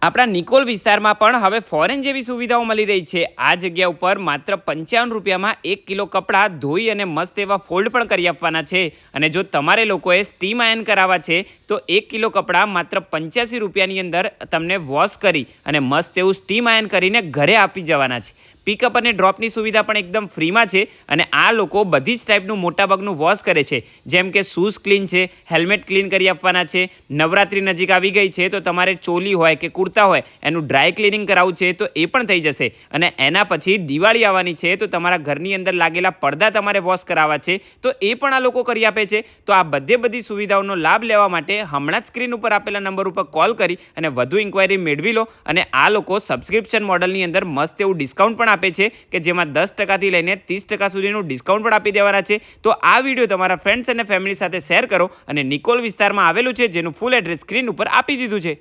આપણા નિકોલ વિસ્તારમાં પણ હવે ફોરેન જેવી સુવિધાઓ મળી રહી છે। આ જગ્યા ઉપર માત્ર 55 રૂપિયામાં 1 કિલો કપડાં ધોઈ અને મસ્ત એવા ફોલ્ડ પણ કરી આપવાના છે। અને જો તમારે લોકોએ સ્ટીમ આયન કરાવવા છે તો 1 કિલો કપડાં માત્ર 85 રૂપિયાની અંદર તમને વોશ કરી અને મસ્ત એવું સ્ટીમ આયન કરીને ઘરે આપી જવાના છે। પિકઅપ અને ડ્રોપની સુવિધા પણ એકદમ ફ્રીમાં છે અને આ લોકો બધી જ ટાઈપનું મોટાભાગનું વોશ કરે છે, જેમ કે શૂઝ ક્લીન છે, હેલ્મેટ ક્લીન કરી આપવાના છે। નવરાત્રી નજીક આવી ગઈ છે તો તમારે ચોલી હોય કે કુર્તા હોય એનું ડ્રાય ક્લિનિંગ કરાવવું છે તો એ પણ થઈ જશે। અને એના પછી દિવાળી આવવાની છે તો તમારા ઘરની અંદર લાગેલા પડદા તમારે વોશ કરાવવા છે તો એ પણ આ લોકો કરી આપે છે। તો આ બધી સુવિધાઓનો લાભ લેવા માટે હમણાં જ સ્ક્રીન ઉપર આપેલા નંબર ઉપર કોલ કરી અને વધુ ઇન્ક્વાયરી મેળવી લો। અને આ લોકો સબસ્ક્રિપ્શન મોડલની અંદર મસ્ત એવું ડિસ્કાઉન્ટ પણ આપે છે કે જેમાં 10% થી લઈને 30% સુધીનું ડિસ્કાઉન્ટ પણ આપી દેવાના છે। તો આ વિડીયો તમારા ફ્રેન્ડ્સ અને ફેમિલી સાથે શેર કરો અને નિકોલ વિસ્તારમાં આવેલું છે જેનું ફૂલ એડ્રેસ સ્ક્રીન ઉપર આપી દીધું છે।